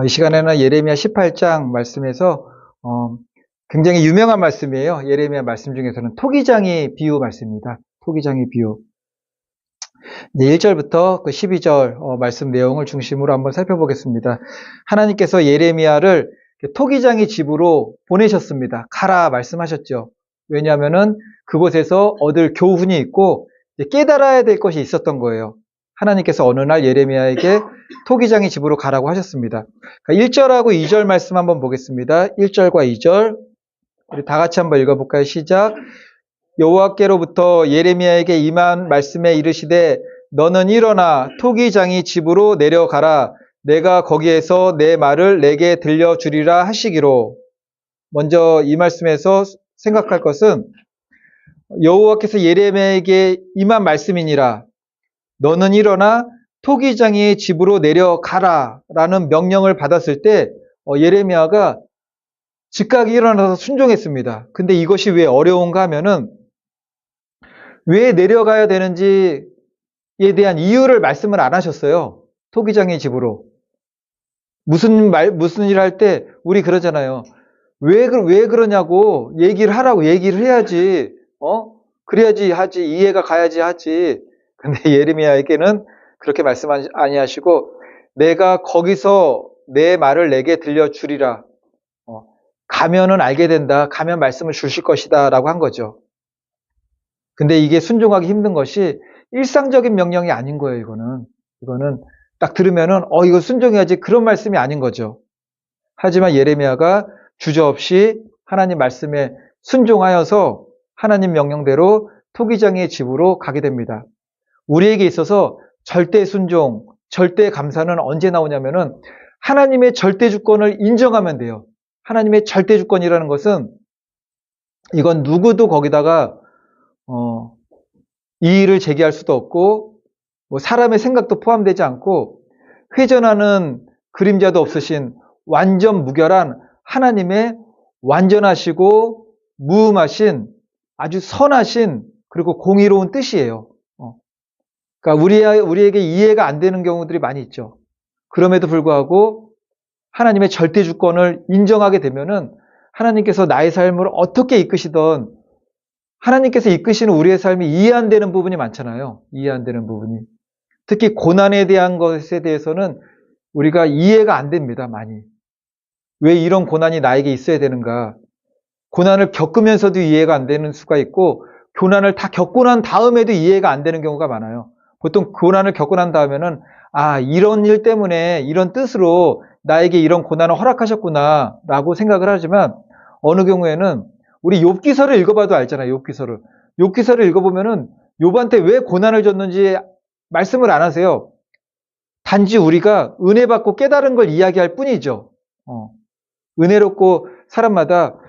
이 시간에는 예레미야 18장 말씀에서 굉장히 유명한 말씀이에요. 예레미야 말씀 중에서는 토기장이 비유 말씀입니다. 토기장이 비유. 이제 1절부터 그 12절 말씀 내용을 중심으로 한번 살펴보겠습니다. 하나님께서 예레미야를 토기장이 집으로 보내셨습니다. 가라 말씀하셨죠. 왜냐하면은 그곳에서 얻을 교훈이 있고 깨달아야 될 것이 있었던 거예요. 하나님께서 어느 날 예레미야에게 토기장이 집으로 가라고 하셨습니다. 1절하고 2절 말씀 한번 보겠습니다. 1절과 2절 우리 다 같이 한번 읽어볼까요? 시작. 여호와께로부터 예레미야에게 임한 말씀에 이르시되 너는 일어나 토기장이 집으로 내려가라. 내가 거기에서 내 말을 내게 들려주리라 하시기로. 먼저 이 말씀에서 생각할 것은 여호와께서 예레미야에게 임한 말씀이니라. 너는 일어나 토기장이 집으로 내려가라 라는 명령을 받았을 때 예레미야가 즉각 일어나서 순종했습니다. 근데 이것이 왜 어려운가 하면은 왜 내려가야 되는지에 대한 이유를 말씀을 안 하셨어요. 토기장의 집으로. 무슨 일 할 때 우리 그러잖아요. 왜 그러냐고 얘기를 하라고 얘기를 해야지. 그래야지 하지. 이해가 가야지 하지. 근데 예레미야에게는 그렇게 말씀 아니하시고 내가 거기서 내 말을 내게 들려주리라. 가면은 알게 된다. 가면 말씀을 주실 것이다. 라고 한 거죠. 근데 이게 순종하기 힘든 것이 일상적인 명령이 아닌 거예요, 이거는 딱 들으면은, 이거 순종해야지 그런 말씀이 아닌 거죠. 하지만 예레미야가 주저없이 하나님 말씀에 순종하여서 하나님 명령대로 토기장의 집으로 가게 됩니다. 우리에게 있어서 절대 순종, 절대 감사는 언제 나오냐면은 하나님의 절대 주권을 인정하면 돼요. 하나님의 절대 주권이라는 것은 이건 누구도 거기다가 이의를 제기할 수도 없고 사람의 생각도 포함되지 않고 회전하는 그림자도 없으신 완전 무결한 하나님의 완전하시고 무음하신 아주 선하신 그리고 공의로운 뜻이에요. 그러니까 우리에게 이해가 안 되는 경우들이 많이 있죠. 그럼에도 불구하고 하나님의 절대 주권을 인정하게 되면은 하나님께서 나의 삶을 어떻게 이끄시던 하나님께서 이끄시는 우리의 삶이 이해 안 되는 부분이 많잖아요. 이해 안 되는 부분이. 특히 고난에 대한 것에 대해서는 우리가 이해가 안 됩니다. 많이. 왜 이런 고난이 나에게 있어야 되는가. 고난을 겪으면서도 이해가 안 되는 수가 있고 고난을 다 겪고 난 다음에도 이해가 안 되는 경우가 많아요. 보통 고난을 겪고 난 다음에는 이런 일 때문에 이런 뜻으로 나에게 이런 고난을 허락하셨구나 라고 생각을 하지만 어느 경우에는 우리 욥기서를 읽어봐도 알잖아요. 욥기서를 읽어보면은 욥한테 왜 고난을 줬는지 말씀을 안 하세요. 단지 우리가 은혜 받고 깨달은 걸 이야기할 뿐이죠. 은혜롭고 사람마다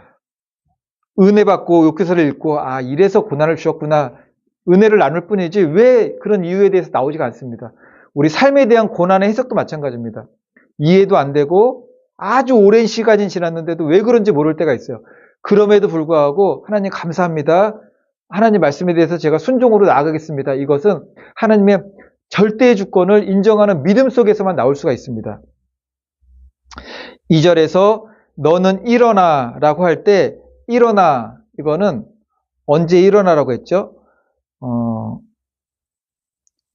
은혜 받고 욥기서를 읽고 이래서 고난을 주셨구나 은혜를 나눌 뿐이지 왜 그런 이유에 대해서 나오지가 않습니다. 우리 삶에 대한 고난의 해석도 마찬가지입니다. 이해도 안 되고 아주 오랜 시간이 지났는데도 왜 그런지 모를 때가 있어요. 그럼에도 불구하고 하나님 감사합니다. 하나님 말씀에 대해서 제가 순종으로 나아가겠습니다. 이것은 하나님의 절대 주권을 인정하는 믿음 속에서만 나올 수가 있습니다. 2절에서 너는 일어나 라고 할 때 일어나 이거는 언제 일어나라고 했죠?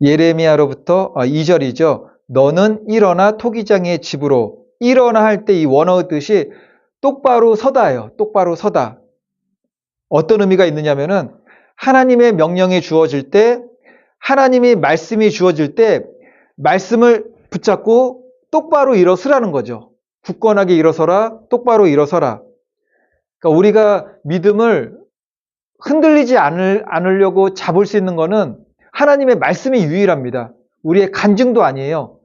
예레미야로부터 2절이죠. 너는 일어나 토기장의 집으로 일어나 할 때 이 원어의 뜻이 똑바로 서다예요. 똑바로 서다. 어떤 의미가 있느냐면은 하나님의 명령이 주어질 때 하나님의 말씀이 주어질 때 말씀을 붙잡고 똑바로 일어서라는 거죠. 굳건하게 일어서라. 똑바로 일어서라. 그러니까 우리가 믿음을 흔들리지 않으려고 잡을 수 있는 거는 하나님의 말씀이 유일합니다. 우리의 간증도 아니에요.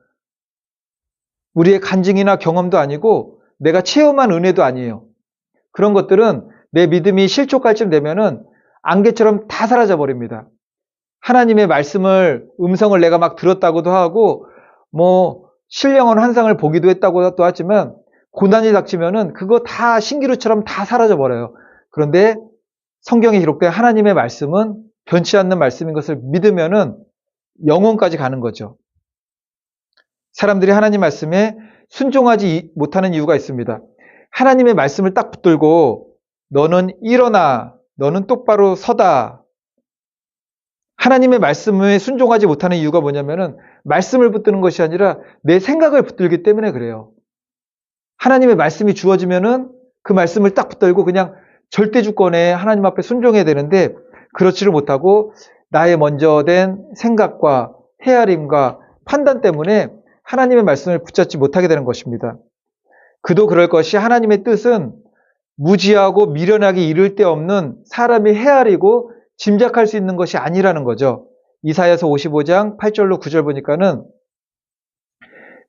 우리의 간증이나 경험도 아니고 내가 체험한 은혜도 아니에요. 그런 것들은 내 믿음이 실족할 쯤 되면은 안개처럼 다 사라져 버립니다. 하나님의 음성을 내가 막 들었다고도 하고 신령한 환상을 보기도 했다고도 하지만 고난이 닥치면은 그거 다 신기루처럼 다 사라져 버려요. 그런데 성경에 기록된 하나님의 말씀은 변치 않는 말씀인 것을 믿으면은 영혼까지 가는 거죠. 사람들이 하나님 말씀에 순종하지 못하는 이유가 있습니다. 하나님의 말씀을 딱 붙들고 너는 일어나, 너는 똑바로 서다. 하나님의 말씀에 순종하지 못하는 이유가 뭐냐면은 말씀을 붙드는 것이 아니라 내 생각을 붙들기 때문에 그래요. 하나님의 말씀이 주어지면은 그 말씀을 딱 붙들고 그냥 절대주권에 하나님 앞에 순종해야 되는데 그렇지를 못하고 나의 먼저 된 생각과 헤아림과 판단 때문에 하나님의 말씀을 붙잡지 못하게 되는 것입니다. 그도 그럴 것이 하나님의 뜻은 무지하고 미련하게 이를 데 없는 사람이 헤아리고 짐작할 수 있는 것이 아니라는 거죠. 이사야서 55장 8절로 9절 보니까는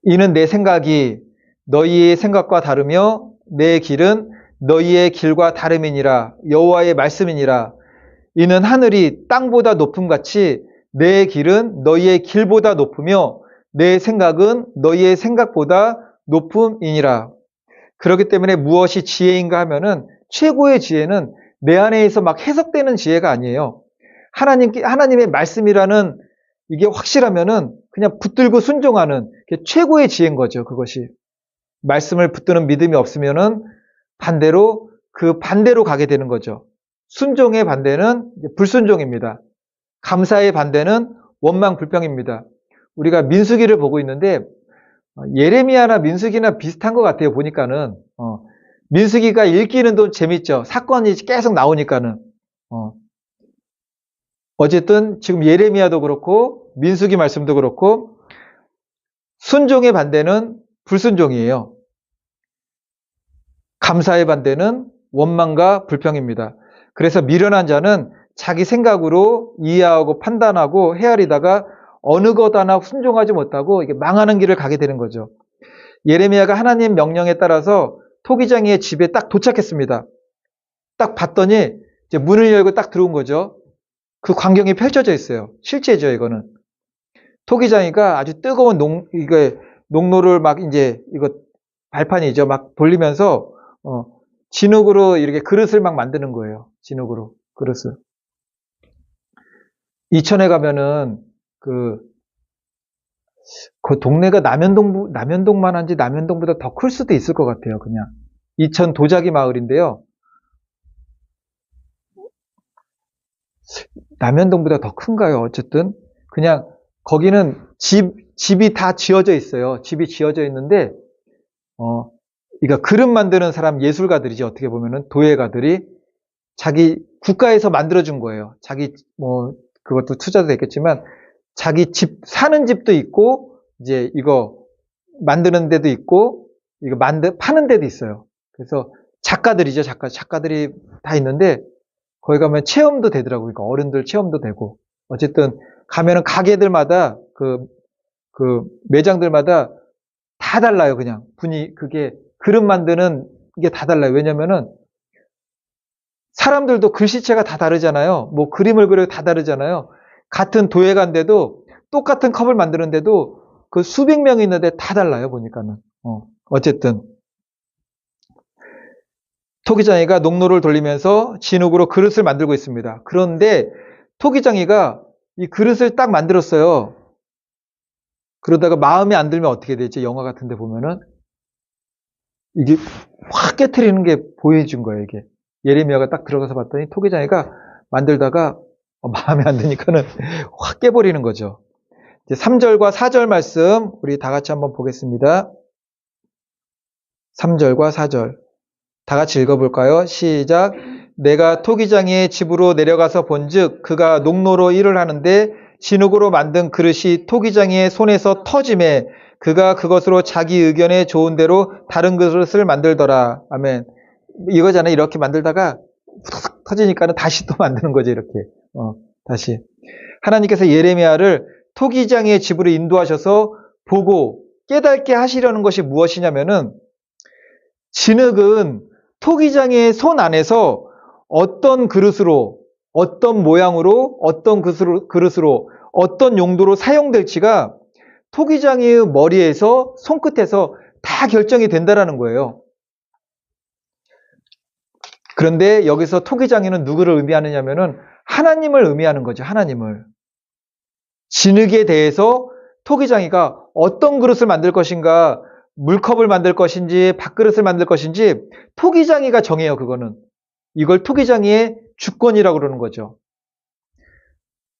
이는 내 생각이 너희의 생각과 다르며 내 길은 너희의 길과 다름이니라. 여호와의 말씀이니라. 이는 하늘이 땅보다 높음같이 내 길은 너희의 길보다 높으며 내 생각은 너희의 생각보다 높음이니라. 그렇기 때문에 무엇이 지혜인가 하면은 최고의 지혜는 내 안에서 막 해석되는 지혜가 아니에요. 하나님의 말씀이라는 이게 확실하면은 그냥 붙들고 순종하는 게 최고의 지혜인 거죠. 그것이. 말씀을 붙드는 믿음이 없으면은 반대로 그 반대로 가게 되는 거죠. 순종의 반대는 불순종입니다. 감사의 반대는 원망 불평입니다. 우리가 민수기를 보고 있는데 예레미야나 민수기나 비슷한 것 같아요. 보니까는 민수기가 읽기는 또 재밌죠. 사건이 계속 나오니까는 어쨌든 지금 예레미야도 그렇고 민수기 말씀도 그렇고 순종의 반대는 불순종이에요. 감사의 반대는 원망과 불평입니다. 그래서 미련한 자는 자기 생각으로 이해하고 판단하고 헤아리다가 어느 것 하나 순종하지 못하고 이게 망하는 길을 가게 되는 거죠. 예레미야가 하나님 명령에 따라서 토기장이의 집에 딱 도착했습니다. 딱 봤더니 이제 문을 열고 딱 들어온 거죠. 그 광경이 펼쳐져 있어요. 실제죠, 이거는. 토기장이가 아주 뜨거운 농로를 막 이제 이거 발판이죠. 막 돌리면서 진흙으로 이렇게 그릇을 막 만드는 거예요. 진흙으로 그릇을. 이천에 가면은 그 동네가 남현동만 한지 남현동보다 더 클 수도 있을 것 같아요. 그냥 이천 도자기 마을인데요. 남현동보다 더 큰가요? 어쨌든 그냥 거기는 집이 다 지어져 있어요. 집이 지어져 있는데 그러니까 그릇 만드는 사람 예술가들이지 어떻게 보면은 도예가들이 자기 국가에서 만들어준 거예요. 자기 그것도 투자도 됐겠지만 자기 집 사는 집도 있고 이제 이거 만드는 데도 있고 이거 파는 데도 있어요. 그래서 작가들이죠. 작가들이 다 있는데 거기 가면 체험도 되더라고요. 그러니까 어른들 체험도 되고 어쨌든 가면은 가게들마다 그 매장들마다 다 달라요. 그냥 그게 그릇 만드는 게 다 달라요. 왜냐면은 사람들도 글씨체가 다 다르잖아요. 뭐 그림을 그려도 다 다르잖아요. 같은 도예가인데도 똑같은 컵을 만드는데도 그 수백 명이 있는데 다 달라요. 보니까는. 어쨌든 토기장이가 농로를 돌리면서 진흙으로 그릇을 만들고 있습니다. 그런데 토기장이가 이 그릇을 딱 만들었어요. 그러다가 마음에 안 들면 어떻게 되지? 영화 같은 데 보면은 이게 확 깨트리는 게 보여준 거예요. 이게 예레미야가 딱 들어가서 봤더니 토기장이가 만들다가 마음에 안 드니까는 확 깨버리는 거죠. 이제 3절과 4절 말씀 우리 다 같이 한번 보겠습니다. 3절과 4절 다 같이 읽어볼까요? 시작. 내가 토기장이의 집으로 내려가서 본즉 그가 농로로 일을 하는데 진흙으로 만든 그릇이 토기장이의 손에서 터짐에 그가 그것으로 자기 의견에 좋은 대로 다른 그릇을 만들더라. 아멘. 이거잖아요. 이렇게 만들다가 툭 터지니까는 다시 또 만드는 거죠. 이렇게. 다시. 하나님께서 예레미야를 토기장이의 집으로 인도하셔서 보고 깨닫게 하시려는 것이 무엇이냐면은 진흙은 토기장이의 손 안에서 어떤 그릇으로, 어떤 모양으로, 어떤 그릇으로, 어떤 용도로 사용될지가 토기장이의 머리에서, 손끝에서 다 결정이 된다라는 거예요. 그런데 여기서 토기장이는 누구를 의미하느냐면은 하나님을 의미하는 거죠. 하나님을. 진흙에 대해서 토기장이가 어떤 그릇을 만들 것인가 물컵을 만들 것인지 밥그릇을 만들 것인지 토기장이가 정해요. 그거는. 이걸 토기장이의 주권이라고 그러는 거죠.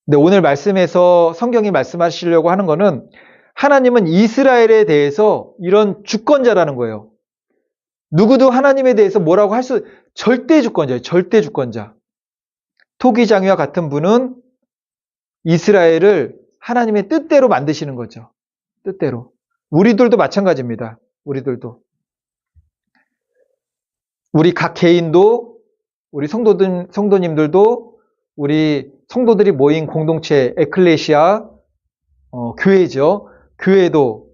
근데 오늘 말씀에서 성경이 말씀하시려고 하는 거는 하나님은 이스라엘에 대해서 이런 주권자라는 거예요. 누구도 하나님에 대해서 뭐라고 할 수, 절대 주권자예요. 절대 주권자. 토기장이와 같은 분은 이스라엘을 하나님의 뜻대로 만드시는 거죠. 뜻대로. 우리들도 마찬가지입니다. 우리들도. 우리 각 개인도, 우리 성도님들도, 우리 성도들이 모인 공동체, 에클레시아, 교회죠. 교회도,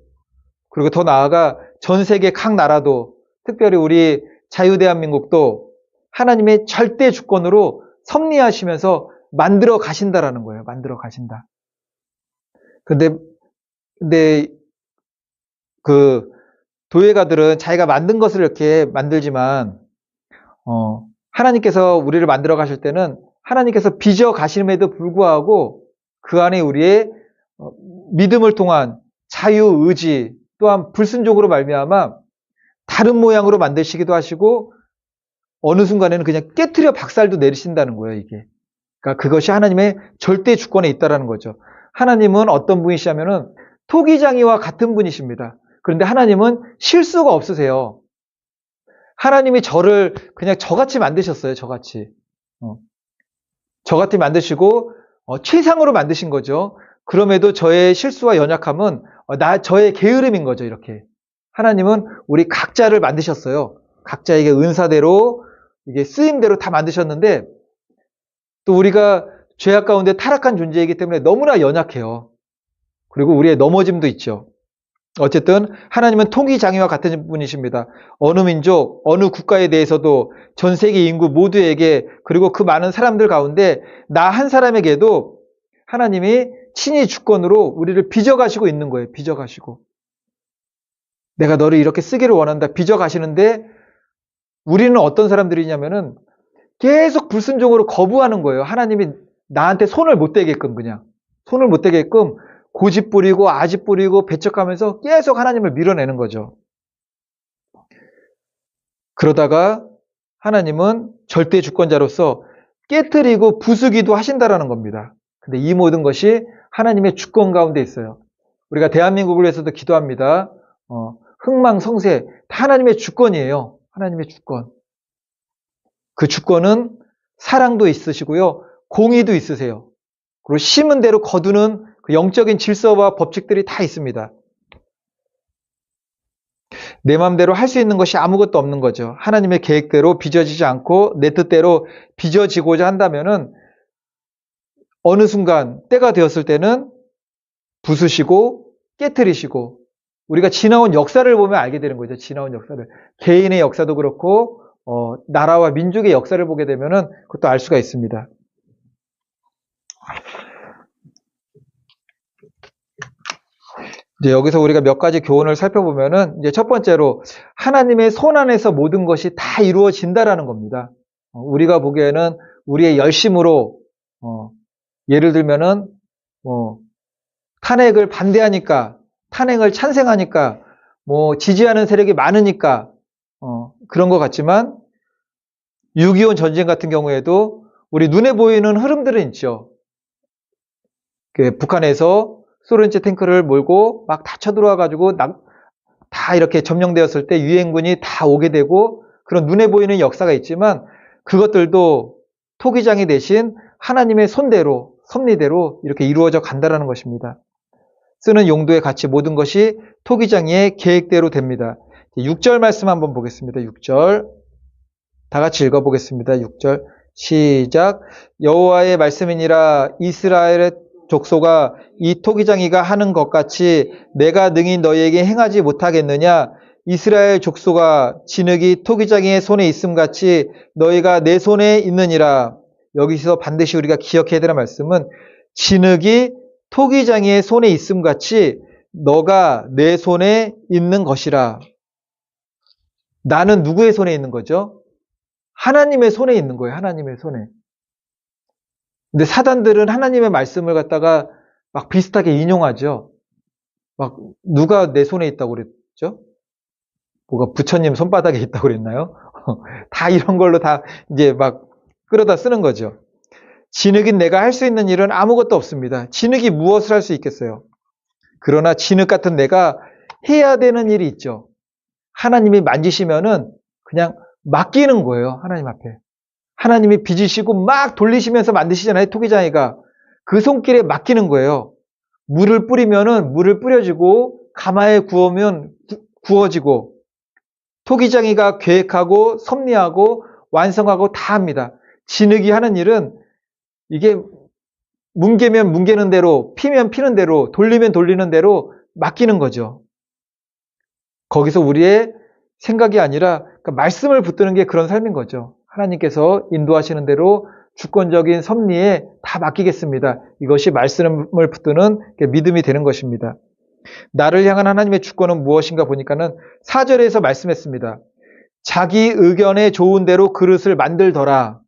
그리고 더 나아가 전 세계 각 나라도, 특별히 우리 자유대한민국도 하나님의 절대 주권으로 섭리하시면서 만들어 가신다라는 거예요. 만들어 가신다. 근데 그 도예가들은 자기가 만든 것을 이렇게 만들지만 하나님께서 우리를 만들어 가실 때는 하나님께서 빚어 가심에도 불구하고 그 안에 우리의 믿음을 통한 자유 의지 또한 불순종으로 말미암아 다른 모양으로 만드시기도 하시고 어느 순간에는 그냥 깨트려 박살도 내리신다는 거예요. 이게. 그러니까 그것이 하나님의 절대 주권에 있다라는 거죠. 하나님은 어떤 분이시냐면은 토기장이와 같은 분이십니다. 그런데 하나님은 실수가 없으세요. 하나님이 저를 그냥 저같이 만드셨어요. 저같이. 저같이 만드시고 최상으로 만드신 거죠. 그럼에도 저의 실수와 연약함은 저의 게으름인 거죠. 이렇게. 하나님은 우리 각자를 만드셨어요. 각자에게 은사대로 이게 쓰임대로 다 만드셨는데 또 우리가 죄악 가운데 타락한 존재이기 때문에 너무나 연약해요. 그리고 우리의 넘어짐도 있죠. 어쨌든 하나님은 토기장이와 같은 분이십니다. 어느 민족, 어느 국가에 대해서도 전 세계 인구 모두에게 그리고 그 많은 사람들 가운데 나 한 사람에게도 하나님이 친히 주권으로 우리를 빚어가시고 있는 거예요. 빚어가시고. 내가 너를 이렇게 쓰기를 원한다. 빚어가시는데 우리는 어떤 사람들이냐면은 계속 불순종으로 거부하는 거예요. 하나님이 나한테 손을 못 대게끔 그냥. 손을 못 대게끔 고집 부리고 아집 부리고 배척하면서 계속 하나님을 밀어내는 거죠. 그러다가 하나님은 절대 주권자로서 깨트리고 부수기도 하신다라는 겁니다. 근데 이 모든 것이 하나님의 주권 가운데 있어요. 우리가 대한민국을 위해서도 기도합니다. 흥망성쇠 다 하나님의 주권이에요. 하나님의 주권. 그 주권은 사랑도 있으시고요. 공의도 있으세요. 그리고 심은 대로 거두는 그 영적인 질서와 법칙들이 다 있습니다. 내 마음대로 할 수 있는 것이 아무것도 없는 거죠. 하나님의 계획대로 빚어지지 않고 내 뜻대로 빚어지고자 한다면은 어느 순간 때가 되었을 때는 부수시고 깨트리시고 우리가 지나온 역사를 보면 알게 되는 거죠. 지나온 역사를. 개인의 역사도 그렇고 나라와 민족의 역사를 보게 되면은 그것도 알 수가 있습니다. 이제 여기서 우리가 몇 가지 교훈을 살펴보면은 이제 첫 번째로 하나님의 손 안에서 모든 것이 다 이루어진다라는 겁니다. 우리가 보기에는 우리의 열심으로 예를 들면은 탄핵을 반대하니까 탄핵을 찬성하니까 지지하는 세력이 많으니까 그런 것 같지만 6.25 전쟁 같은 경우에도 우리 눈에 보이는 흐름들은 있죠. 북한에서 소련제 탱크를 몰고 막 다 쳐들어와가지고 다 이렇게 점령되었을 때 유엔군이 다 오게 되고 그런 눈에 보이는 역사가 있지만 그것들도 토기장이 대신 하나님의 손대로 섭리대로 이렇게 이루어져 간다는 것입니다. 쓰는 용도의 가치 모든 것이 토기장의 계획대로 됩니다. 6절 말씀 한번 보겠습니다. 6절 다 같이 읽어보겠습니다. 6절 시작. 여호와의 말씀이니라 이스라엘의 족속아 이 토기장이가 하는 것 같이 내가 능히 너희에게 행하지 못하겠느냐. 이스라엘 족속아 진흙이 토기장이의 손에 있음 같이 너희가 내 손에 있느니라. 여기서 반드시 우리가 기억해야 되는 말씀은 진흙이 토기장이의 손에 있음 같이 너가 내 손에 있는 것이라. 나는 누구의 손에 있는 거죠? 하나님의 손에 있는 거예요. 하나님의 손에. 근데 사단들은 하나님의 말씀을 갖다가 막 비슷하게 인용하죠. 막 누가 내 손에 있다고 그랬죠? 뭐가 부처님 손바닥에 있다고 그랬나요? 다 이런 걸로 다 이제 막 끌어다 쓰는 거죠. 진흙인 내가 할 수 있는 일은 아무것도 없습니다. 진흙이 무엇을 할 수 있겠어요? 그러나 진흙 같은 내가 해야 되는 일이 있죠. 하나님이 만지시면은 그냥 맡기는 거예요. 하나님 앞에. 하나님이 빚으시고 막 돌리시면서 만드시잖아요. 토기장이가. 그 손길에 맡기는 거예요. 물을 뿌리면은 물을 뿌려지고 가마에 구우면 구워지고 토기장이가 계획하고 섭리하고 완성하고 다 합니다. 진흙이 하는 일은 이게 뭉개면 뭉개는 대로 피면 피는 대로 돌리면 돌리는 대로 맡기는 거죠. 거기서 우리의 생각이 아니라 그러니까 말씀을 붙드는 게 그런 삶인 거죠. 하나님께서 인도하시는 대로 주권적인 섭리에 다 맡기겠습니다. 이것이 말씀을 붙드는 믿음이 되는 것입니다. 나를 향한 하나님의 주권은 무엇인가 보니까는 4절에서 말씀했습니다. 자기 의견에 좋은 대로 그릇을 만들더라.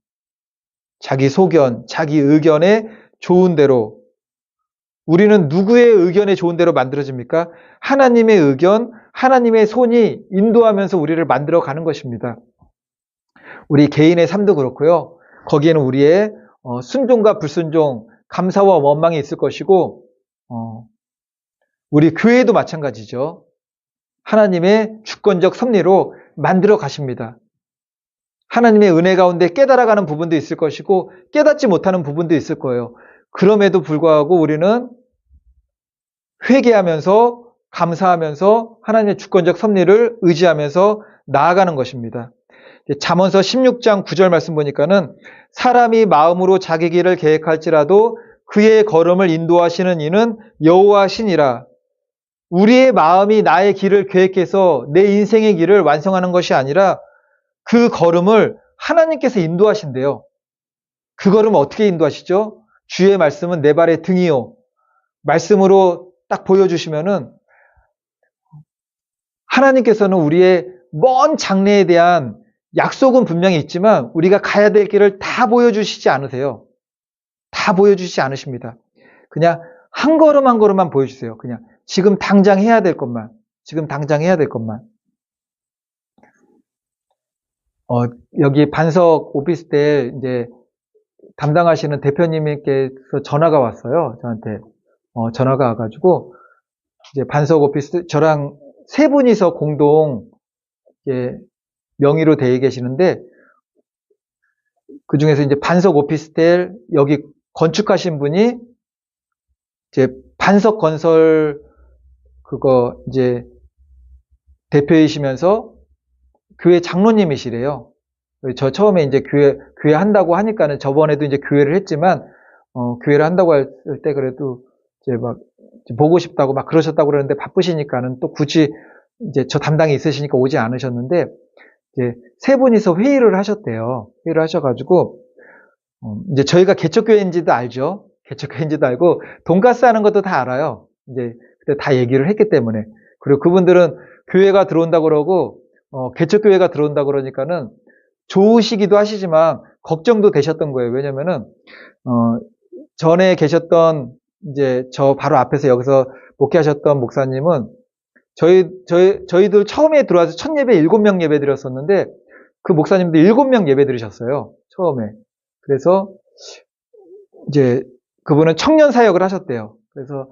자기 소견, 자기 의견에 좋은 대로. 우리는 누구의 의견에 좋은 대로 만들어집니까? 하나님의 의견, 하나님의 손이 인도하면서 우리를 만들어 가는 것입니다. 우리 개인의 삶도 그렇고요. 거기에는 우리의 순종과 불순종, 감사와 원망이 있을 것이고 우리 교회도 마찬가지죠. 하나님의 주권적 섭리로 만들어 가십니다. 하나님의 은혜 가운데 깨달아가는 부분도 있을 것이고 깨닫지 못하는 부분도 있을 거예요. 그럼에도 불구하고 우리는 회개하면서 감사하면서 하나님의 주권적 섭리를 의지하면서 나아가는 것입니다. 잠언서 16장 9절 말씀 보니까는 사람이 마음으로 자기 길을 계획할지라도 그의 걸음을 인도하시는 이는 여호와시니라. 우리의 마음이 나의 길을 계획해서 내 인생의 길을 완성하는 것이 아니라 그 걸음을 하나님께서 인도하신대요. 그 걸음을 어떻게 인도하시죠? 주의 말씀은 내 발의 등이요. 말씀으로 딱 보여주시면은 하나님께서는 우리의 먼 장래에 대한 약속은 분명히 있지만 우리가 가야 될 길을 다 보여주시지 않으세요. 다 보여주시지 않으십니다. 그냥 한 걸음 한 걸음만 보여주세요. 그냥 지금 당장 해야 될 것만. 지금 당장 해야 될 것만. 여기 반석 오피스텔 이제 담당하시는 대표님께서 전화가 왔어요. 저한테 전화가 와가지고 이제 반석 오피스 저랑 세 분이서 공동 이제 명의로 되어 계시는데 그 중에서 이제 반석 오피스텔 여기 건축하신 분이 이제 반석 건설 그거 이제 대표이시면서 교회 장로님이시래요. 저 처음에 이제 교회 한다고 하니까는 저번에도 이제 교회를 했지만 교회를 한다고 할 때 그래도 이제 막 보고 싶다고 막 그러셨다고 그러는데 바쁘시니까는 또 굳이 이제 저 담당이 있으시니까 오지 않으셨는데 이제 세 분이서 회의를 하셨대요. 회의를 하셔가지고 이제 저희가 개척교회인지도 알죠. 개척교회인지도 알고 돈가스 하는 것도 다 알아요. 이제 그때 다 얘기를 했기 때문에. 그리고 그분들은 교회가 들어온다고 그러고 개척교회가 들어온다고 그러니까는 좋으시기도 하시지만 걱정도 되셨던 거예요. 왜냐면은 전에 계셨던 이제 저 바로 앞에서 여기서 목회하셨던 목사님은 저희들 처음에 들어와서 첫 예배 7명 예배 드렸었는데 그 목사님도 7명 예배 드리셨어요. 처음에. 그래서 이제 그분은 청년 사역을 하셨대요. 그래서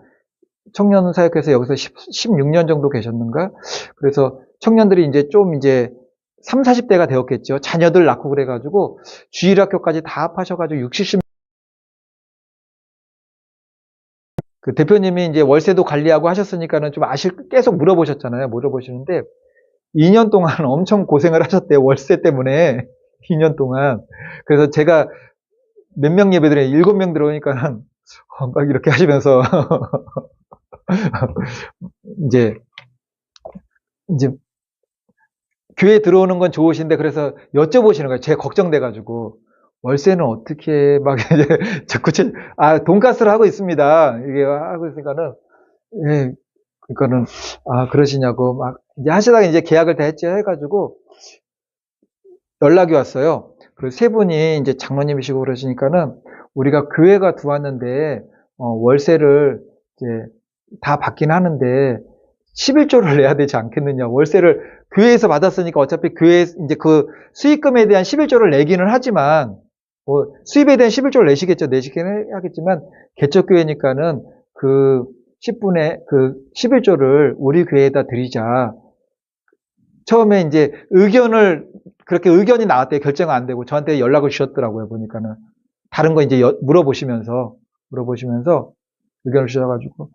청년 사역해서 여기서 16년 정도 계셨는가? 그래서 청년들이 이제 좀 이제 3, 40대가 되었겠죠. 자녀들 낳고 그래가지고 주일학교까지 다 합하셔가지고 60, 그 대표님이 이제 월세도 관리하고 하셨으니까는 좀 계속 물어보셨잖아요. 물어보시는데 2년 동안 엄청 고생을 하셨대요. 월세 때문에 2년 동안. 그래서 제가 몇 명 예배드려요. 7명 들어오니까는 막 이렇게 하시면서 이제 교회 들어오는 건 좋으신데 그래서 여쭤보시는 거예요. 제가 걱정돼가지고 월세는 어떻게 막 이제 자꾸 돈가스를 하고 있습니다. 이게 하고 있으니까는 예, 그러니까는 그러시냐고 막 이제 하시다가 이제 계약을 다 했지 해가지고 연락이 왔어요. 그리고 세 분이 이제 장로님이시고 그러시니까는 우리가 교회가 들어왔는데 월세를 이제 다 받긴 하는데 11조를 내야 되지 않겠느냐. 월세를 교회에서 받았으니까 어차피 교회 이제 그 수익금에 대한 11조를 내기는 하지만 뭐 수입에 대한 11조를 내시겠죠. 내시기는 해야겠지만 개척교회니까는 그 10분의 그 11조를 우리 교회에다 드리자. 처음에 이제 그렇게 의견이 나왔대요. 결정은 안 되고 저한테 연락을 주셨더라고요. 보니까는 다른 거 이제 물어보시면서 의견을 주셔가지고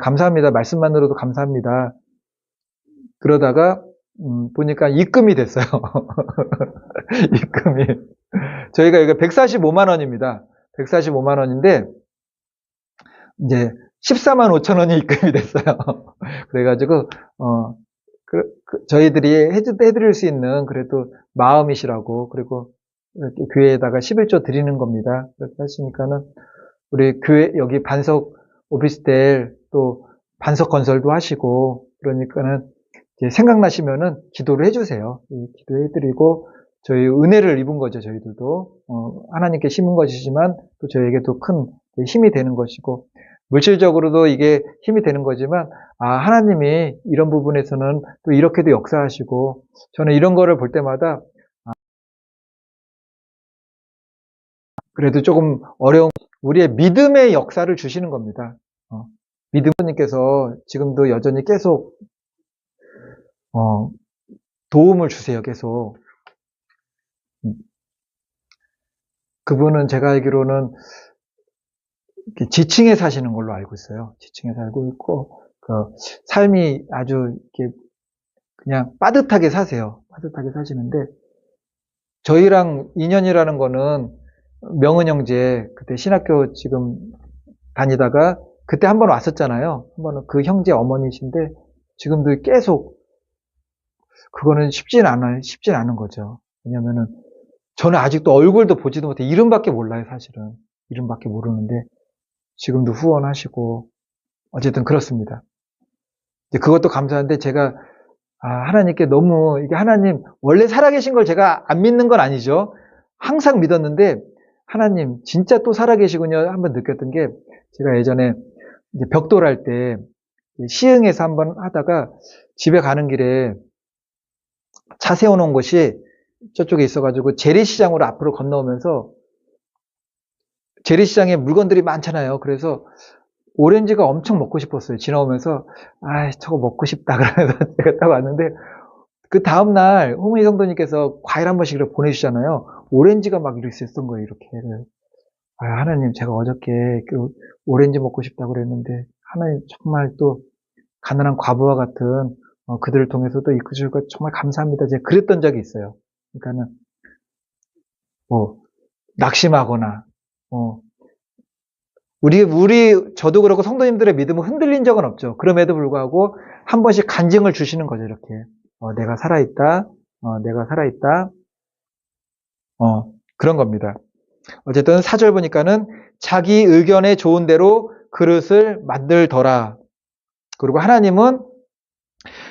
감사합니다. 말씀만으로도 감사합니다. 그러다가 보니까 입금이 됐어요. 입금이. 저희가 이거 145만 원입니다. 145만 원인데 이제 14만 5천 원이 입금이 됐어요. 그래가지고 저희들이 해드릴 수 있는 그래도 마음이시라고 그리고 이렇게 교회에다가 11조 드리는 겁니다. 그렇게 하시니까는 우리 교회 여기 반석 오피스텔 또 반석 건설도 하시고 그러니까는 이제 생각나시면은 기도를 해주세요. 기도해드리고 저희 은혜를 입은 거죠. 저희들도 하나님께 심은 것이지만 또 저에게도 큰 힘이 되는 것이고 물질적으로도 이게 힘이 되는 거지만 하나님이 이런 부분에서는 또 이렇게도 역사하시고 저는 이런 거를 볼 때마다 그래도 조금 어려운 우리의 믿음의 역사를 주시는 겁니다. 믿음님께서 지금도 여전히 계속 도움을 주세요. 계속. 그분은 제가 알기로는 지층에 사시는 걸로 알고 있어요. 지층에 살고 있고 그 삶이 아주 이렇게 그냥 빠듯하게 사세요. 빠듯하게 사시는데 저희랑 인연이라는 거는 명은 형제 그때 신학교 지금 다니다가 그때 한 번 왔었잖아요. 한 번은 그 형제 어머니신데 지금도 계속 그거는 쉽진 않은 거죠. 왜냐면은 저는 아직도 얼굴도 보지도 못해 이름밖에 몰라요. 사실은 이름밖에 모르는데 지금도 후원하시고 어쨌든 그렇습니다. 그것도 감사한데 제가 하나님께 너무 이게 하나님 원래 살아계신 걸 제가 안 믿는 건 아니죠. 항상 믿었는데 하나님 진짜 또 살아계시군요. 한번 느꼈던 게 제가 예전에 이제 벽돌할 때 시흥에서 한번 하다가 집에 가는 길에 차 세워놓은 곳이 저쪽에 있어가지고 재래시장으로 앞으로 건너오면서 재래시장에 물건들이 많잖아요. 그래서 오렌지가 엄청 먹고 싶었어요. 지나오면서 저거 먹고 싶다 그러면서 제가 딱 왔는데 그 다음날 홍은희 성도님께서 과일 한 번씩 이렇게 보내주잖아요. 오렌지가 막 이렇게 있었던 거예요. 이렇게. 하나님 제가 어저께 그 오렌지 먹고 싶다고 그랬는데 하나님 정말 또 가난한 과부와 같은 그들을 통해서도 이끌어줄 것 정말 감사합니다. 제가 그랬던 적이 있어요. 그러니까는 낙심하거나 저도 그렇고 성도님들의 믿음은 흔들린 적은 없죠. 그럼에도 불구하고 한 번씩 간증을 주시는 거죠. 이렇게 내가 살아있다. 내가 살아있다. 그런 겁니다. 어쨌든 4절 보니까는 자기 의견에 좋은 대로 그릇을 만들더라. 그리고 하나님은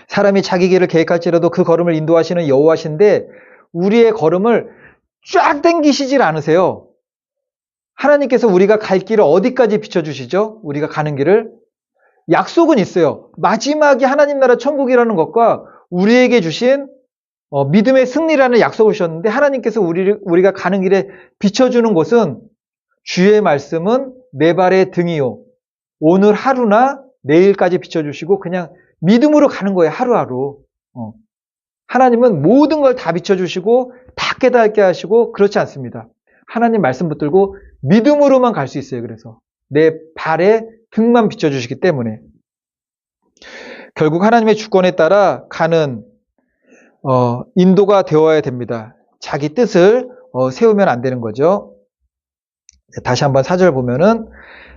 사람이 자기 길을 계획할지라도 그 걸음을 인도하시는 여호와신데 우리의 걸음을 쫙 당기시질 않으세요. 하나님께서 우리가 갈 길을 어디까지 비춰주시죠? 우리가 가는 길을 약속은 있어요. 마지막에 하나님 나라 천국이라는 것과 우리에게 주신 믿음의 승리라는 약속을 주셨는데 하나님께서 우리가 가는 길에 비춰주는 곳은 주의 말씀은 내 발의 등이요. 오늘 하루나 내일까지 비춰주시고 그냥 믿음으로 가는 거예요. 하루하루. 하나님은 모든 걸 다 비춰주시고 다 깨닫게 하시고 그렇지 않습니다. 하나님 말씀 붙들고 믿음으로만 갈 수 있어요. 그래서 내 발의 등만 비춰주시기 때문에 결국 하나님의 주권에 따라 가는 인도가 되어야 됩니다. 자기 뜻을 세우면 안 되는 거죠. 다시 한번 4절 보면은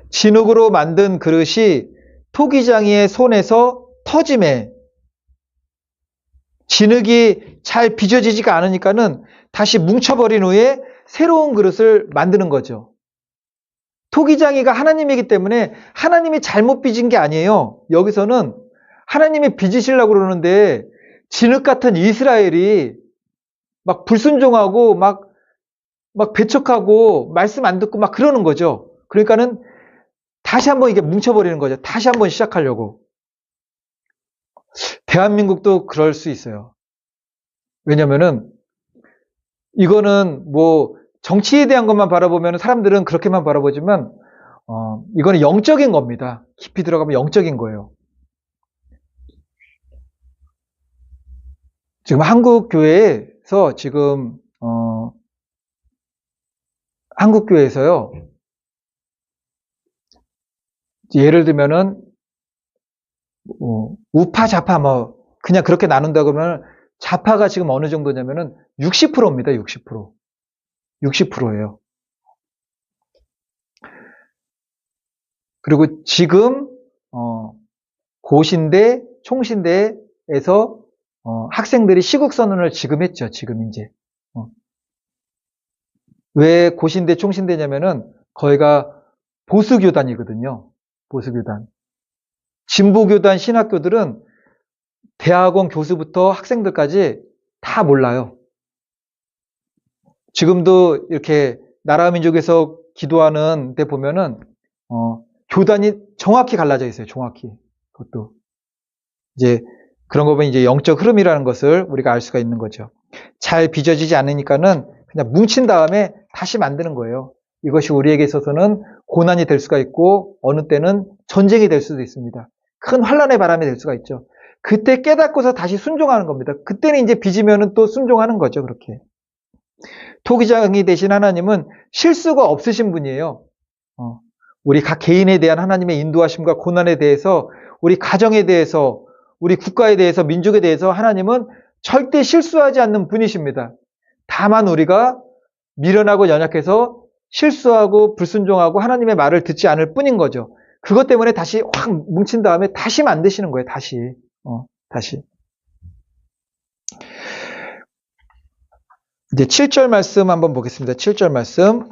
진흙으로 만든 그릇이 토기장이의 손에서 터짐에 진흙이 잘 빚어지지가 않으니까는 다시 뭉쳐버린 후에 새로운 그릇을 만드는 거죠. 토기장이가 하나님이기 때문에 하나님이 잘못 빚은 게 아니에요. 여기서는 하나님이 빚으시려고 그러는데 진흙 같은 이스라엘이 막 불순종하고 막 배척하고 말씀 안 듣고 막 그러는 거죠. 그러니까는 다시 한번 이게 뭉쳐버리는 거죠. 다시 한번 시작하려고. 대한민국도 그럴 수 있어요. 왜냐면은 이거는 뭐 정치에 대한 것만 바라보면 사람들은 그렇게만 바라보지만 이거는 영적인 겁니다. 깊이 들어가면 영적인 거예요. 지금 한국 교회에서 지금 한국 교회에서요. 예를 들면은 우파 좌파 뭐 그냥 그렇게 나눈다 그러면 좌파가 지금 어느 정도냐면은 60%입니다. 60%. 60%예요. 그리고 지금 고신대, 총신대에서 학생들이 시국선언을 지금 했죠. 지금 이제. 왜 고신대, 총신대냐면은 거기가 보수교단이거든요. 보수교단. 진보교단 신학교들은 대학원 교수부터 학생들까지 다 몰라요. 지금도 이렇게 나라 민족에서 기도하는 데 보면은 교단이 정확히 갈라져 있어요. 정확히. 그것도 이제 그런 거 보면 이제 영적 흐름이라는 것을 우리가 알 수가 있는 거죠. 잘 빚어지지 않으니까는 그냥 뭉친 다음에 다시 만드는 거예요. 이것이 우리에게 있어서는 고난이 될 수가 있고 어느 때는 전쟁이 될 수도 있습니다. 큰 환란의 바람이 될 수가 있죠. 그때 깨닫고서 다시 순종하는 겁니다. 그때는 이제 빚으면은 또 순종하는 거죠. 그렇게. 토기장이 되신 하나님은 실수가 없으신 분이에요. 우리 각 개인에 대한 하나님의 인도하심과 고난에 대해서 우리 가정에 대해서 우리 국가에 대해서 민족에 대해서 하나님은 절대 실수하지 않는 분이십니다. 다만 우리가 미련하고 연약해서 실수하고 불순종하고 하나님의 말을 듣지 않을 뿐인 거죠. 그것 때문에 다시 확 뭉친 다음에 다시 만드시는 거예요. 다시. 이제 7절 말씀 한번 보겠습니다. 7절 말씀.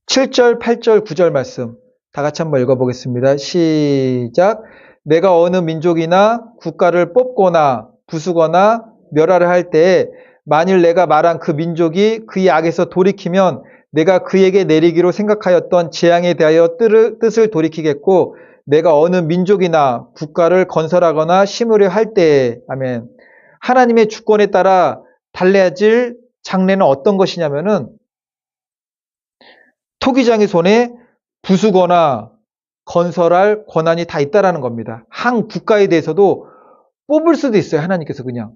7절, 8절, 9절 말씀. 다 같이 한번 읽어보겠습니다. 시작. 내가 어느 민족이나 국가를 뽑거나 부수거나 멸하려 할 때에 만일 내가 말한 그 민족이 그의 악에서 돌이키면 내가 그에게 내리기로 생각하였던 재앙에 대하여 뜻을 돌이키겠고 내가 어느 민족이나 국가를 건설하거나 심으려 할 때에 아멘. 하나님의 주권에 따라 달라질 장래는 어떤 것이냐면은 토기장의 손에 부수거나 건설할 권한이 다 있다라는 겁니다. 한 국가에 대해서도 뽑을 수도 있어요. 하나님께서 그냥.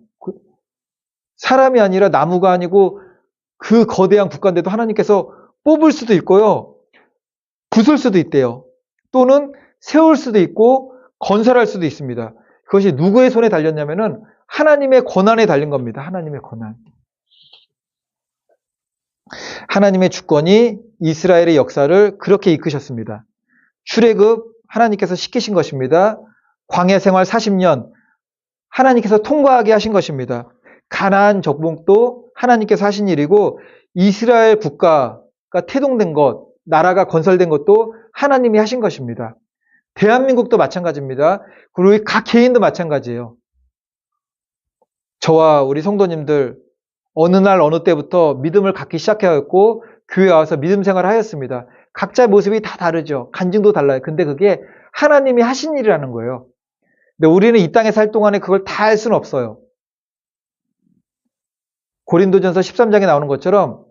사람이 아니라 나무가 아니고 그 거대한 국가인데도 하나님께서 뽑을 수도 있고요. 부술 수도 있대요. 또는 세울 수도 있고 건설할 수도 있습니다. 그것이 누구의 손에 달렸냐면은 하나님의 권한에 달린 겁니다. 하나님의 권한. 하나님의 주권이 이스라엘의 역사를 그렇게 이끄셨습니다. 출애굽 하나님께서 시키신 것입니다. 광야 생활 40년 하나님께서 통과하게 하신 것입니다. 가나안 정복도 하나님께서 하신 일이고 이스라엘 국가가 태동된 것, 나라가 건설된 것도 하나님이 하신 것입니다. 대한민국도 마찬가지입니다. 그리고 각 개인도 마찬가지예요. 저와 우리 성도님들 어느 날 어느 때부터 믿음을 갖기 시작하였고 교회에 와서 믿음 생활을 하였습니다. 각자의 모습이 다 다르죠. 간증도 달라요. 근데 그게 하나님이 하신 일이라는 거예요. 근데 우리는 이 땅에 살 동안에 그걸 다 할 수는 없어요. 고린도전서 13장에 나오는 것처럼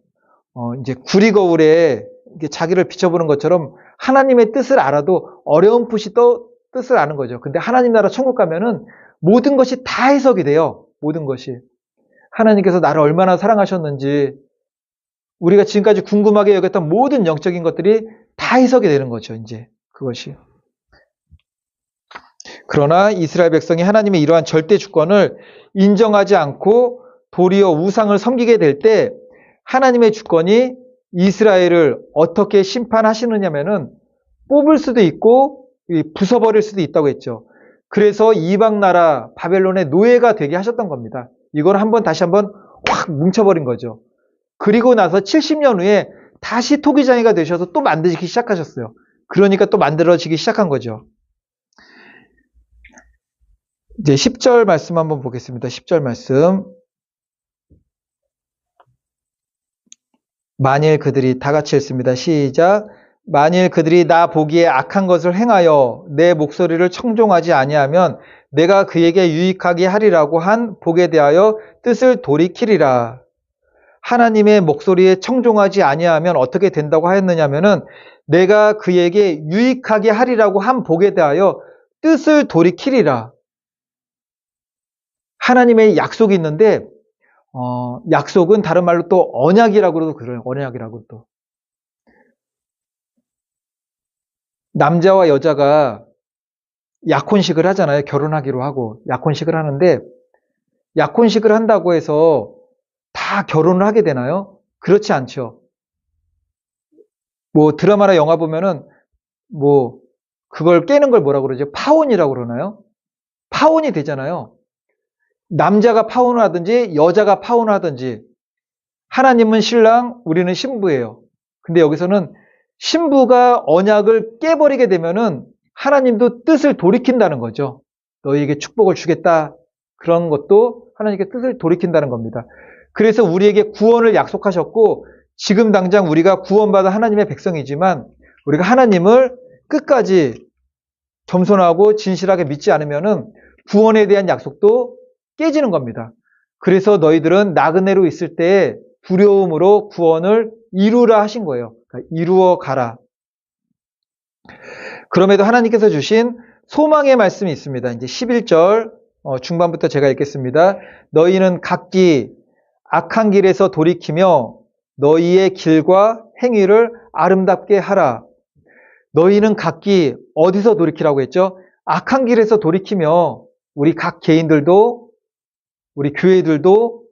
이제 구리 거울에 자기를 비춰보는 것처럼 하나님의 뜻을 알아도 어려운 뜻을 아는 거죠. 근데 하나님 나라 천국 가면은 모든 것이 다 해석이 돼요. 모든 것이. 하나님께서 나를 얼마나 사랑하셨는지 우리가 지금까지 궁금하게 여겼던 모든 영적인 것들이 다 해석이 되는 거죠. 이제 그것이. 그러나 이스라엘 백성이 하나님의 이러한 절대 주권을 인정하지 않고 도리어 우상을 섬기게 될 때 하나님의 주권이 이스라엘을 어떻게 심판하시느냐면은 뽑을 수도 있고 부숴버릴 수도 있다고 했죠. 그래서 이방 나라 바벨론의 노예가 되게 하셨던 겁니다. 이걸 다시 한번 확 뭉쳐버린 거죠. 그리고 나서 70년 후에 다시 토기장이가 되셔서 또 만들기 시작하셨어요. 그러니까 또 만들어지기 시작한 거죠. 이제 10절 말씀 한번 보겠습니다. 10절 말씀. 만일 그들이 다 같이 읽습니다. 시작. 만일 그들이 나 보기에 악한 것을 행하여 내 목소리를 청종하지 아니하면 내가 그에게 유익하게 하리라고 한 복에 대하여 뜻을 돌이키리라. 하나님의 목소리에 청종하지 아니하면 어떻게 된다고 하였느냐면은 내가 그에게 유익하게 하리라고 한 복에 대하여 뜻을 돌이키리라. 하나님의 약속이 있는데 약속은 다른 말로 또 언약이라고도 그래요. 언약이라고 또. 남자와 여자가 약혼식을 하잖아요. 결혼하기로 하고 약혼식을 하는데 약혼식을 한다고 해서 다 결혼을 하게 되나요? 그렇지 않죠. 뭐 드라마나 영화 보면은 뭐 그걸 깨는 걸 뭐라고 그러죠? 파혼이라고 그러나요? 파혼이 되잖아요. 남자가 파혼을 하든지 여자가 파혼을 하든지 하나님은 신랑, 우리는 신부예요. 근데 여기서는 신부가 언약을 깨버리게 되면은 하나님도 뜻을 돌이킨다는 거죠. 너희에게 축복을 주겠다. 그런 것도 하나님께 뜻을 돌이킨다는 겁니다. 그래서 우리에게 구원을 약속하셨고 지금 당장 우리가 구원받은 하나님의 백성이지만 우리가 하나님을 끝까지 겸손하고 진실하게 믿지 않으면은 구원에 대한 약속도 깨지는 겁니다. 그래서 너희들은 나그네로 있을 때 두려움으로 구원을 이루라 하신 거예요. 그러니까 이루어 가라. 그럼에도 하나님께서 주신 소망의 말씀이 있습니다. 이제 11절 중반부터 제가 읽겠습니다. 너희는 각기 악한 길에서 돌이키며 너희의 길과 행위를 아름답게 하라. 너희는 각기 어디서 돌이키라고 했죠? 악한 길에서 돌이키며 우리 각 개인들도 우리 교회들도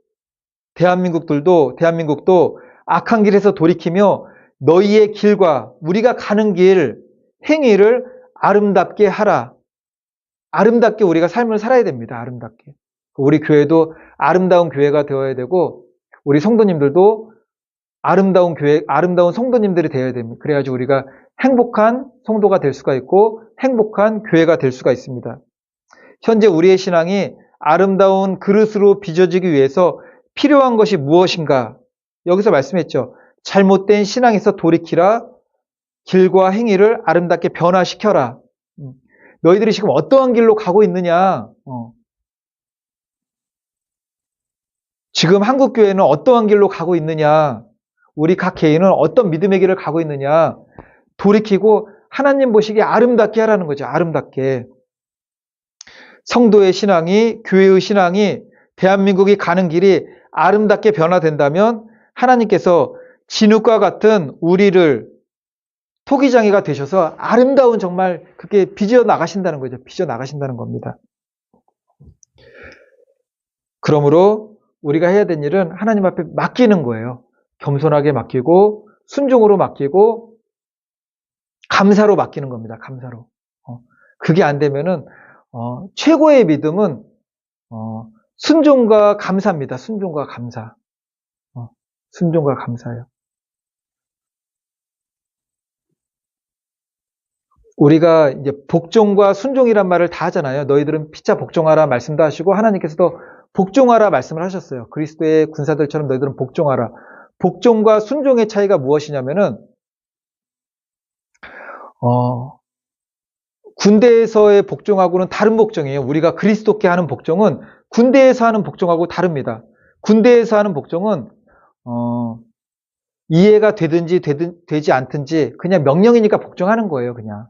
대한민국도 악한 길에서 돌이키며 너희의 길과 우리가 가는 길 행위를 아름답게 하라. 아름답게 우리가 삶을 살아야 됩니다. 아름답게. 우리 교회도 아름다운 교회가 되어야 되고 우리 성도님들도 아름다운 교회, 아름다운 성도님들이 되어야 됩니다. 그래야지 우리가 행복한 성도가 될 수가 있고 행복한 교회가 될 수가 있습니다. 현재 우리의 신앙이 아름다운 그릇으로 빚어지기 위해서 필요한 것이 무엇인가? 여기서 말씀했죠. 잘못된 신앙에서 돌이키라. 길과 행위를 아름답게 변화시켜라. 너희들이 지금 어떠한 길로 가고 있느냐? 지금 한국교회는 어떠한 길로 가고 있느냐? 우리 각 개인은 어떤 믿음의 길을 가고 있느냐? 돌이키고 하나님 보시기에 아름답게 하라는 거죠. 아름답게. 성도의 신앙이, 교회의 신앙이, 대한민국이 가는 길이 아름답게 변화된다면 하나님께서 진흙과 같은 우리를 토기장이가 되셔서 아름다운 정말 그렇게 빚어 나가신다는 거죠. 빚어 나가신다는 겁니다. 그러므로 우리가 해야 되는 일은 하나님 앞에 맡기는 거예요. 겸손하게 맡기고 순종으로 맡기고 감사로 맡기는 겁니다. 감사로. 그게 안 되면은 최고의 믿음은 순종과 감사입니다. 순종과 감사. 순종과 감사예요. 우리가 이제 복종과 순종이란 말을 다 하잖아요. 너희들은 피차 복종하라 말씀도 하시고 하나님께서도 복종하라 말씀을 하셨어요. 그리스도의 군사들처럼 너희들은 복종하라. 복종과 순종의 차이가 무엇이냐면은 군대에서의 복종하고는 다른 복종이에요. 우리가 그리스도께 하는 복종은 군대에서 하는 복종하고 다릅니다. 군대에서 하는 복종은 이해가 되든지 되지 않든지 그냥 명령이니까 복종하는 거예요. 그냥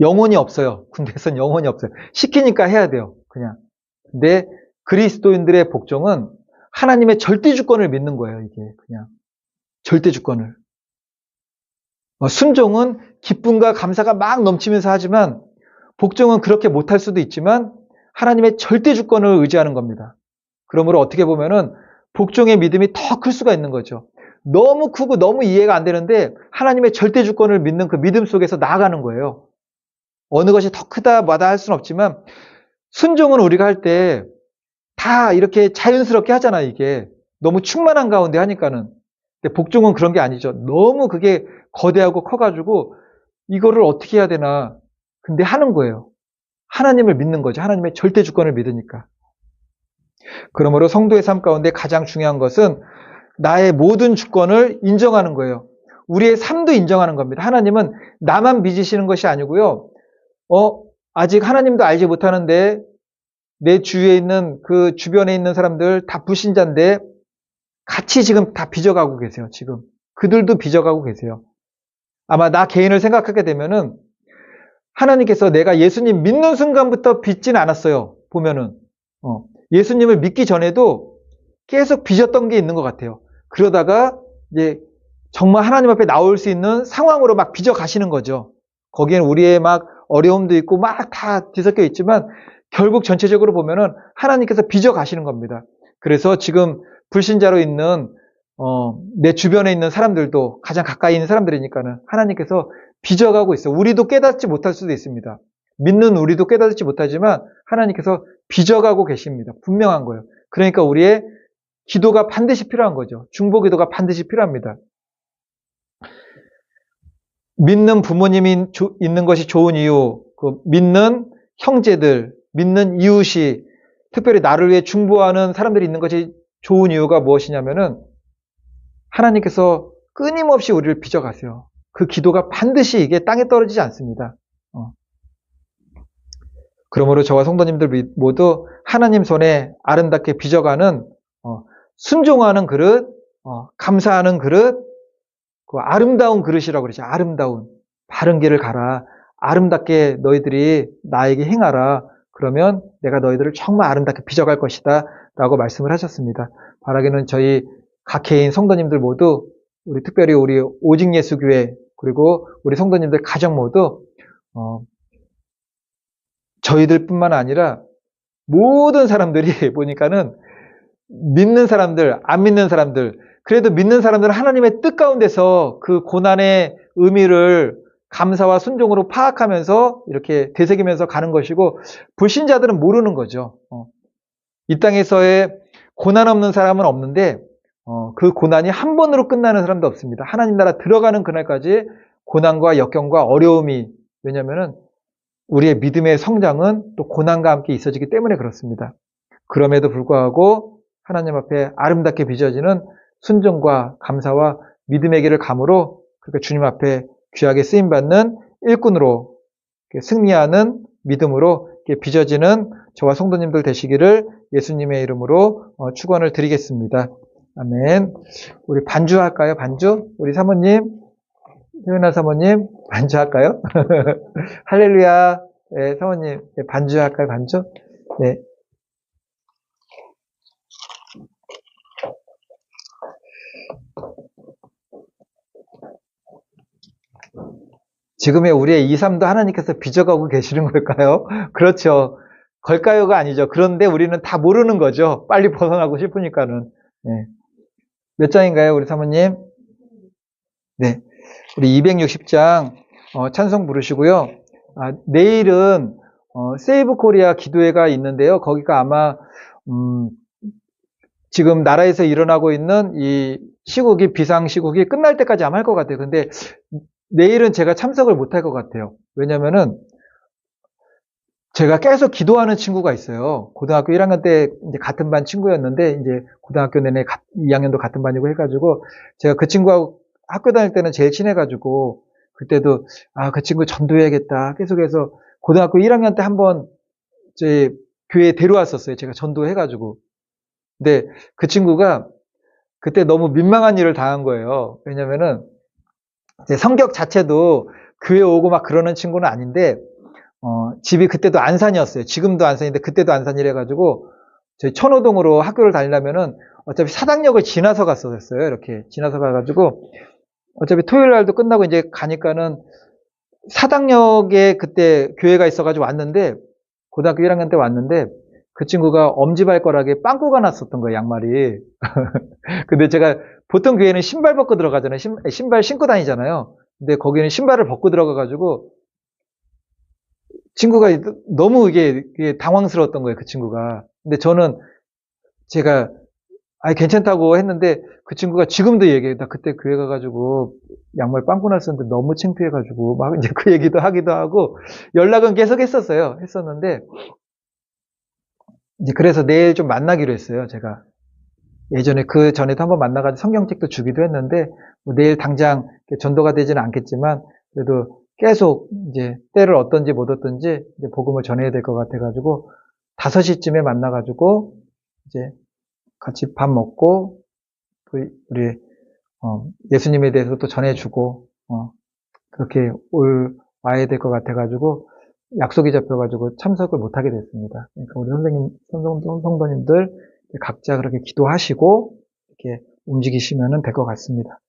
영혼이 없어요. 군대에서는 영혼이 없어요. 시키니까 해야 돼요. 그냥. 근데 그리스도인들의 복종은 하나님의 절대 주권을 믿는 거예요. 이게 그냥 절대 주권을. 순종은 기쁨과 감사가 막 넘치면서 하지만 복종은 그렇게 못할 수도 있지만 하나님의 절대 주권을 의지하는 겁니다. 그러므로 어떻게 보면은 복종의 믿음이 더 클 수가 있는 거죠. 너무 크고 너무 이해가 안 되는데 하나님의 절대 주권을 믿는 그 믿음 속에서 나아가는 거예요. 어느 것이 더 크다 마다 할 수는 없지만 순종은 우리가 할 때 다 이렇게 자연스럽게 하잖아요. 이게 너무 충만한 가운데 하니까는. 근데 복종은 그런 게 아니죠. 너무 그게 거대하고 커가지고 이거를 어떻게 해야 되나. 근데 하는 거예요. 하나님을 믿는 거죠. 하나님의 절대 주권을 믿으니까. 그러므로 성도의 삶 가운데 가장 중요한 것은 나의 모든 주권을 인정하는 거예요. 우리의 삶도 인정하는 겁니다. 하나님은 나만 빚으시는 것이 아니고요. 아직 하나님도 알지 못하는데 내 주위에 있는 그 주변에 있는 사람들 다 불신자인데 같이 지금 다 빚어가고 계세요. 지금 그들도 빚어가고 계세요. 아마 나 개인을 생각하게 되면은 하나님께서 내가 예수님 믿는 순간부터 빚진 않았어요. 보면은 예수님을 믿기 전에도 계속 빚었던 게 있는 것 같아요. 그러다가 이제 정말 하나님 앞에 나올 수 있는 상황으로 막 빚어 가시는 거죠. 거기에는 우리의 막 어려움도 있고 막 다 뒤섞여 있지만 결국 전체적으로 보면은 하나님께서 빚어 가시는 겁니다. 그래서 지금 불신자로 있는 내 주변에 있는 사람들도 가장 가까이 있는 사람들이니까는 하나님께서 빚어가고 있어요. 우리도 깨닫지 못할 수도 있습니다. 믿는 우리도 깨닫지 못하지만 하나님께서 빚어가고 계십니다. 분명한 거예요. 그러니까 우리의 기도가 반드시 필요한 거죠. 중보 기도가 반드시 필요합니다. 믿는 부모님이 있는 것이 좋은 이유, 믿는 형제들, 믿는 이웃이 특별히 나를 위해 중보하는 사람들이 있는 것이 좋은 이유가 무엇이냐면은 하나님께서 끊임없이 우리를 빚어가세요. 그 기도가 반드시 이게 땅에 떨어지지 않습니다. 그러므로 저와 성도님들 모두 하나님 손에 아름답게 빚어가는 순종하는 그릇, 감사하는 그릇, 그 아름다운 그릇이라고 그러죠. 아름다운 바른 길을 가라. 아름답게 너희들이 나에게 행하라. 그러면 내가 너희들을 정말 아름답게 빚어갈 것이다. 라고 말씀을 하셨습니다. 바라기는 저희 각 개인 성도님들 모두 우리 특별히 우리 오직 예수교회 그리고 우리 성도님들 가정 모두 저희들뿐만 아니라 모든 사람들이 보니까는 믿는 사람들, 안 믿는 사람들, 그래도 믿는 사람들은 하나님의 뜻 가운데서 그 고난의 의미를 감사와 순종으로 파악하면서 이렇게 되새기면서 가는 것이고 불신자들은 모르는 거죠. 이 땅에서의 고난 없는 사람은 없는데 그 고난이 한 번으로 끝나는 사람도 없습니다. 하나님 나라 들어가는 그날까지 고난과 역경과 어려움이 왜냐하면 우리의 믿음의 성장은 또 고난과 함께 있어지기 때문에 그렇습니다. 그럼에도 불구하고 하나님 앞에 아름답게 빚어지는 순종과 감사와 믿음의 길을 감으로 그러니까 주님 앞에 귀하게 쓰임받는 일꾼으로 승리하는 믿음으로 빚어지는 저와 성도님들 되시기를 예수님의 이름으로 축원을 드리겠습니다. 아멘. 우리 반주할까요? 반주? 우리 사모님, 효연아 사모님, 반주할까요? 할렐루야. 네, 사모님, 반주할까요? 반주? 네. 지금의 우리의 2, 3도 하나님께서 빚어가고 계시는 걸까요? 그렇죠. 걸까요가 아니죠. 그런데 우리는 다 모르는 거죠. 빨리 벗어나고 싶으니까는. 네. 몇 장인가요, 우리 사모님? 네. 우리 260장 찬송 부르시고요. 내일은 세이브 코리아 기도회가 있는데요. 거기가 아마 지금 나라에서 일어나고 있는 이 시국이 비상시국이 끝날 때까지 아마 할 것 같아요. 근데 내일은 제가 참석을 못할 것 같아요. 왜냐면은 제가 계속 기도하는 친구가 있어요. 고등학교 1학년 때 이제 같은 반 친구였는데 이제 고등학교 내내 2학년도 같은 반이고 해가지고 제가 그 친구하고 학교 다닐 때는 제일 친해가지고 그때도 그 친구 전도해야겠다 계속해서 고등학교 1학년 때 한번 제 교회에 데려왔었어요. 제가 전도해가지고. 근데 그 친구가 그때 너무 민망한 일을 당한 거예요. 왜냐면은 제 성격 자체도 교회 오고 막 그러는 친구는 아닌데 집이 그때도 안산이었어요. 지금도 안산인데 그때도 안산이래 가지고 저희 천호동으로 학교를 다니려면은 어차피 사당역을 지나서 갔었어요. 이렇게 지나서 가가지고 어차피 토요일 날도 끝나고 이제 가니까는 사당역에 그때 교회가 있어가지고 왔는데 고등학교 1학년 때 왔는데 그 친구가 엄지발가락에 빵꾸가 났었던 거예요. 양말이. 근데 제가 보통 교회는 신발 벗고 들어가잖아요. 신발 신고 다니잖아요. 근데 거기는 신발을 벗고 들어가가지고 친구가 너무 이게 당황스러웠던 거예요, 그 친구가. 근데 저는 제가, 괜찮다고 했는데 그 친구가 지금도 얘기해요. 나 그때 교회 가가지고 양말 빵꾸 났었는데 너무 창피해가지고 막 이제 그 얘기도 하기도 하고 연락은 계속 했었어요. 했었는데 이제 그래서 내일 좀 만나기로 했어요, 제가. 예전에 그 전에도 한번 만나가지고 성경책도 주기도 했는데 뭐 내일 당장 전도가 되지는 않겠지만 그래도 계속 이제 때를 얻든지 못 얻든지 이제 복음을 전해야 될 것 같아가지고 5시쯤에 만나가지고 이제 같이 밥 먹고 우리 예수님에 대해서 또 전해주고 그렇게 와야 될 것 같아가지고 약속이 잡혀가지고 참석을 못하게 됐습니다. 그러니까 우리 성도님들 각자 그렇게 기도하시고 이렇게 움직이시면 될 것 같습니다.